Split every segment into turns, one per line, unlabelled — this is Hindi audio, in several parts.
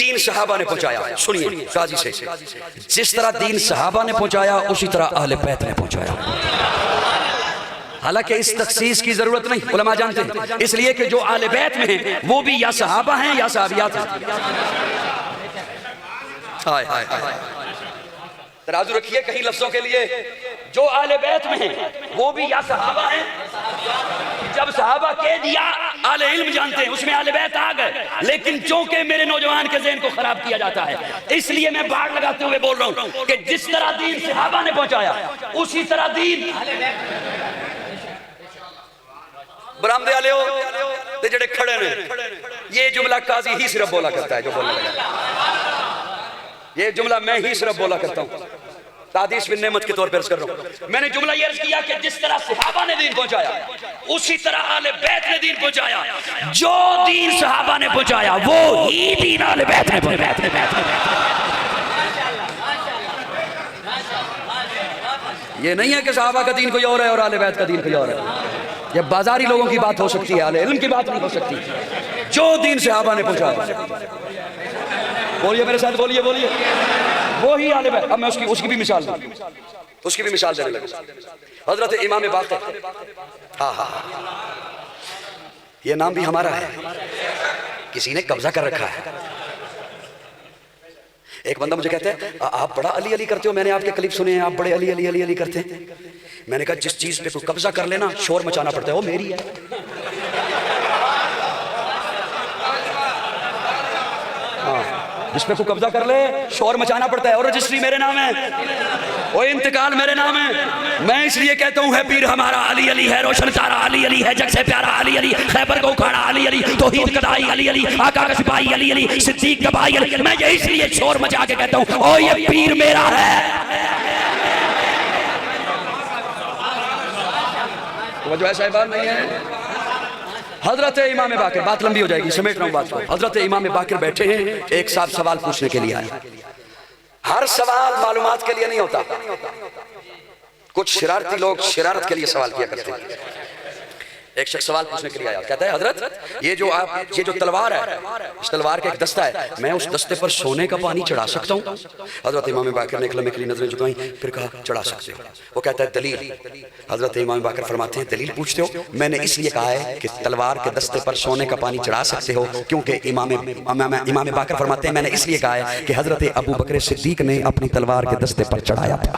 दीन सहाबा ने पहुंचाया, सुनिए काजी से, जिस तरह दीन सहाबा ने पहुंचाया उसी तरह अहले बैत ने पहुंचाया। हालांकि इस तखसीस की जरूरत नहीं, उलमा जानते हैं, इसलिए कि जो अहले बैत में हैं वो भी या सहाबा हैं या सहाबियात हैं। हाय हाय हाय, तराजू रखिए कहीं लफ्जों के लिए। जो अहले बैत में हैं वो भी या सहाबा हैं, जब सहाबा कह दिया अहले इल्म जानते हैं, उसमें अहले बैत आ गए। लेकिन चूंकि मेरे नौजवान के ज़हन को खराब किया जाता है, इसलिए मैं बाढ़ लगाते हुए बोल रहा हूं कि जिस तरह दीन सहाबा ने पहुंचाया उसी तरह दीन बरामदे वाले हो ते जेड़े खड़े ने। ये जुमला काजी ही सिर्फ बोला करता है, जो बोलने लगा ये जुमला मैं ही सिर्फ बोला करता हूं, तादीस बिन नेमत के तौर पर अर्ज कर रहा हूं। मैंने जुमला ये अर्ज किया कि जिस तरह सहाबा ने दीन पहुंचाया उसी तरह अहले बैत ने दीन पहुंचाया। जो दीन सहाबा ने पहुंचाया वो ही दीन अहले बैत ने पहुंचाया। ये नहीं है कि सहाबा का दीन कोई और है और अहले बैत का दीन कोई और है। ये बाजारी लोगों की बात हो सकती है, अहले इल्म की बात नहीं हो सकती। जो दीन सहाबा ने पहुंचाया, बोलिए मेरे साथ, बोलिए बोलिए, वो ही अहले बैत। अब मैं उसकी भी मिसाल दूं, उसकी भी मिसाल देने लगा। हजरत इमाम बाक़िर, हाँ हाँ, ये नाम भी हमारा है, किसी ने कब्जा कर रखा है। एक बंदा मुझे कहता है आप बड़ा अली अली करते हो, मैंने आपके क्लिप सुने हैं, आप बड़े अली अली अली अली करते हैं। मैंने कहा जिस चीज पे कोई कब्जा कर लेना शोर मचाना पड़ता है, वो मेरी है। हाँ, जिस पे कोई कब्जा कर ले शोर मचाना पड़ता है, और रजिस्ट्री मेरे नाम है, वो इंतकाल मेरे नाम है। मैं इसलिए कहता हूँ है पीर हमारा अली अली है, रोशन तारा अली अली है, जग से प्यारा अली अली, खैबर को उखाड़ा अली अली, तौहीद कदाई अली अली, आका का सिपाही अली अली, सिद्दीक का भाई अली। मैं ये इसलिए शोर मचा के कहता हूँ ओ ये पीर मेरा है। जो ऐसा बात नहीं है। हजरत इमाम बाक़िर, बात लंबी हो जाएगी, समेट रहा हूं बात को। हजरत इमाम बाक़िर बैठे हैं, एक साहब सवाल पूछने के लिए आए। हर सवाल मालूमात के लिए नहीं होता, कुछ शरारती लोग शरारत के लिए सवाल किया करते हैं। एक शख्स सवाल पूछने के लिए आया, कहता है हजरत ये जो तलवार है, इस तलवार का एक दस्ता है, मैं उस दस्ते पर सोने का पानी चढ़ा सकता हूँ? हजरत इमाम बाक़िर ने एक लम्हे के लिए नजरें झुकाई, फिर कहा चढ़ा सकते हो। वो कहता है दलील? हजरत इमाम बाक़िर फरमाते हैं दलील पूछते हो? मैंने इसलिए कहा है कि तलवार के दस्ते पर सोने का पानी चढ़ा सकते हो क्योंकि इमाम बाक़िर फरमाते हैं मैंने इसलिए कहा है कि हजरत अबू बकर सिद्दीक ने अपनी तलवार के दस्ते पर चढ़ाया था।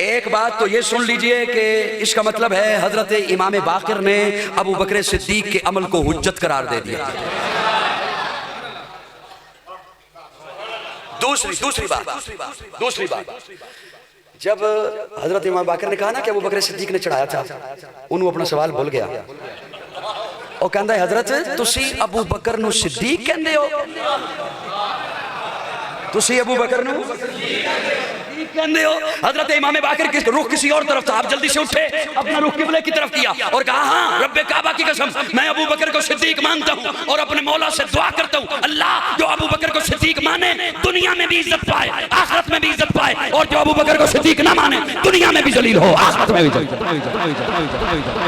एक बात तो ये सुन लीजिए कि इसका मतलब है हजरत इमाम बाक़िर ने अबू बकर सिद्दीक के अमल को हुज्जत करार दे दिया। दूसरी बात, जब हजरत इमाम बाक़िर ने कहा ना कि अबू बकर सिद्दीक ने चढ़ाया था, उन्होंने अपना सवाल भूल गया। और कहता है हजरत तुसी अबू बकर नू सिद्दीक कहंदे हो? तुसी अबू बकर नू कहंदे हो? हजरत इमाम बाक़िर के रुख किसी और तरफ था, आप जल्दी से उठे, अपना रुख किबले की तरफ किया और कहा हाँ रब्बे काबा की कसम मैं अबू बकर को सिद्दीक मानता हूँ और अपने मौला से दुआ करता हूँ अल्लाह जो अबू बकर को सिद्दीक माने दुनिया में भी इज्जत पाए, आखिरत में भी इज्जत पाए, और जो अबू बकर को सिद्दीक ना माने दुनिया में भी जलील हो, आखिरत में भी जलील।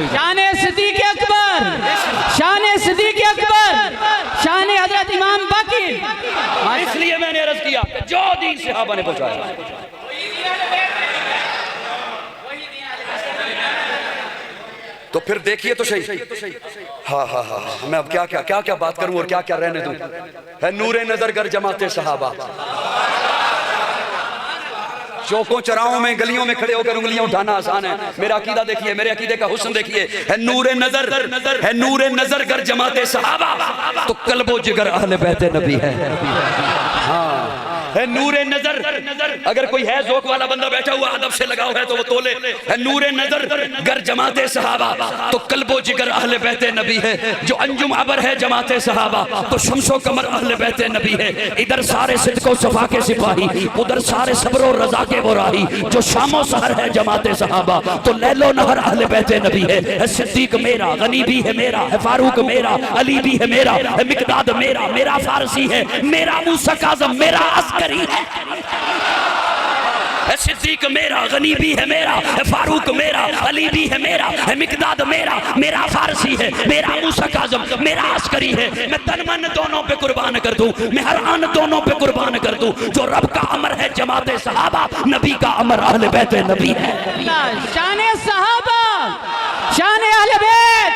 शान सिद्दीक अकबर, शान सिद्दीक अकबर, शान हजरत इमाम बाक़िर।
इसलिए मैंने अर्ज किया जो दीन सहाबा ने पहुंचाया। तो फिर देखिए तो सही। हाँ हाँ हाँ, मैं अब क्या बात करूं और क्या रहने दूं। है नूरे नजर गर जमाते सहाबा, चौकों चौराहों में गलियों में खड़े होकर उंगलियां उठाना आसान है। मेरा अकीदा देखिए, मेरे अकीदे का हुस्न देखिए। है नूरे नजर गर जमाते सहाबा तो कल्बो जिगर अहले बैत नबी है। हाँ है नूरे नजर, अगर कोई है ज़ौक़ वाला बंदा बैठा हुआ अदब से लगाओ है तो वो तोले। है नूरे नजर गर जमाते सहाबा तो कल्बो जिगर अहले बैत नबी है। जो अंजुम अबर है जमाते सहाबा तो शम्सो कमर अहले बैत नबी है। इधर सारे सिद्को सफा के सिपाही, उधर सारे सब्रो रजा के वो राही। जो शामो सहर है जमाते सहाबा तो लैलो नहर अहले बैत नबी है। सिद्दीक मेरा, गनी भी है मेरा, है फारूक मेरा, अली भी है मेरा, है मिकदाद मेरा फारसी है, मेरा मूसा काज़म मेरा अस्करी है। है सिद्दीक मेरा, गनी भी है मेरा, है फारूक मेरा, अली भी है मेरा, है मिकदाद मेरा, मेरा फारसी है, मेरा मूसा काज़म, मेरा अस्करी है। मैं तन मन दोनों पे कुर्बान कर दूं, मैं हर आन दोनों पे कुर्बान कर दूं। जो रब का अमर है जमाते सहाबा, नबी का अमर अहले बैत नबी है।
शान सहाबा, शान अहले बैत,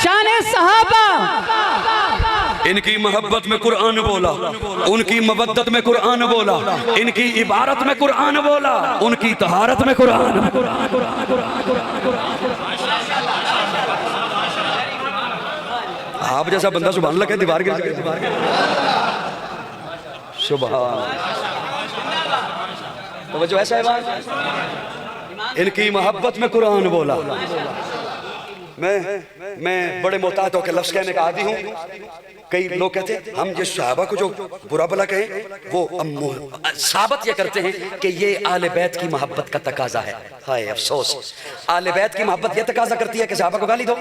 शान सहाबा।
इनकी मोहब्बत में कुरान बोला, उनकी मवद्दत में कुरान बोला, इनकी इबारत में कुरान बोला, उनकी तहारत में कुरान। आप जैसा बंदा सुभान अल्लाह के दीवार के सुभान। तो जो ऐसा है, इनकी मोहब्बत में कुरान बोला। मैं बड़े मोहतात होकर लफ्ज़ कहने का आदी हूँ। कई लोग कहते हैं हम जिस सहाबा को जो बुरा भला कहें वो साबित ये करते हैं कि ये आले बैत की मोहब्बत का तकाजा है। हाय अफसोस, आले बैत की मोहब्बत ये तकाजा करती है कि सहाबा को गाली दो।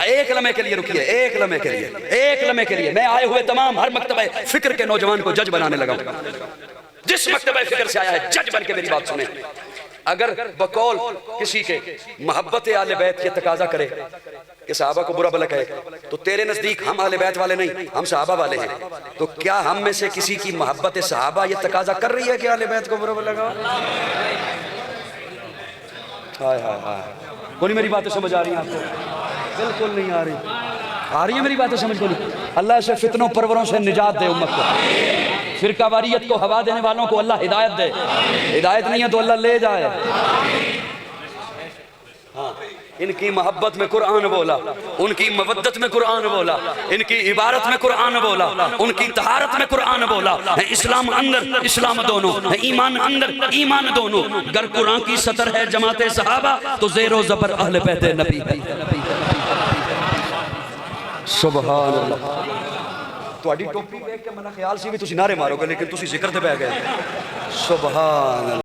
एक लम्हे के लिए रुकिए, एक लम्हे के लिए, एक लम्हे के लिए। मैं आए हुए तमाम हर मकतबे फिक्र के नौजवान को जज बनाने लगा हूं। जिस मकतबे फिक्र से आया है जज बन के मेरी बात सुने। अगर बकौल किसी के मोहब्बत आले बैत ये तकाजा करे कि सहाबा को बुरा भला कहे, तो तेरे नजदीक हम आले बैत वाले नहीं, हम सहाबा वाले हैं। तो क्या हम में से किसी की मोहब्बत सहाबा ये तकाजा कर रही है कि आले बैत को बुरा भला कहो? हाय हाय हाय, कोई मेरी बातें समझ आ रही है आपको? बिल्कुल नहीं आ रही है मेरी बातें समझ को नहीं। अल्लाह से फितनों परवरों से निजात दे उम्मत को। फिरकावारियत को हवा देने वालों को अल्लाह हिदायत दे। हिदायत नहीं है तो अल्लाह ले जाए। हाँ, इनकी मोहब्बत में कुरान बोला, उनकी मवद्दत में कुरान बोला, इनकी इबारत में कुरान बोला, उनकी तहारत में कुरान बोला। है इस्लाम अंदर इस्लाम दोनों, है ईमान अंदर ईमान दोनों। गर कुरान की सतर है जमाते सहाबा तो ज़ेरो ज़बर अहले बैत नबी है। सुभान अल्लाह। ਤੁਹਾਡੀ ਟੋਪੀ ਦੇਖ ਕੇ ਮਨ ਖਿਆਲ ਸੀ ਵੀ ਤੁਸੀਂ ਨਾਰੇ ਮਾਰੋਗੇ, लेकिन ਤੁਸੀਂ ਜ਼ਿਕਰ ਤੇ ਬਹਿ गए। सुभान अल्लाह।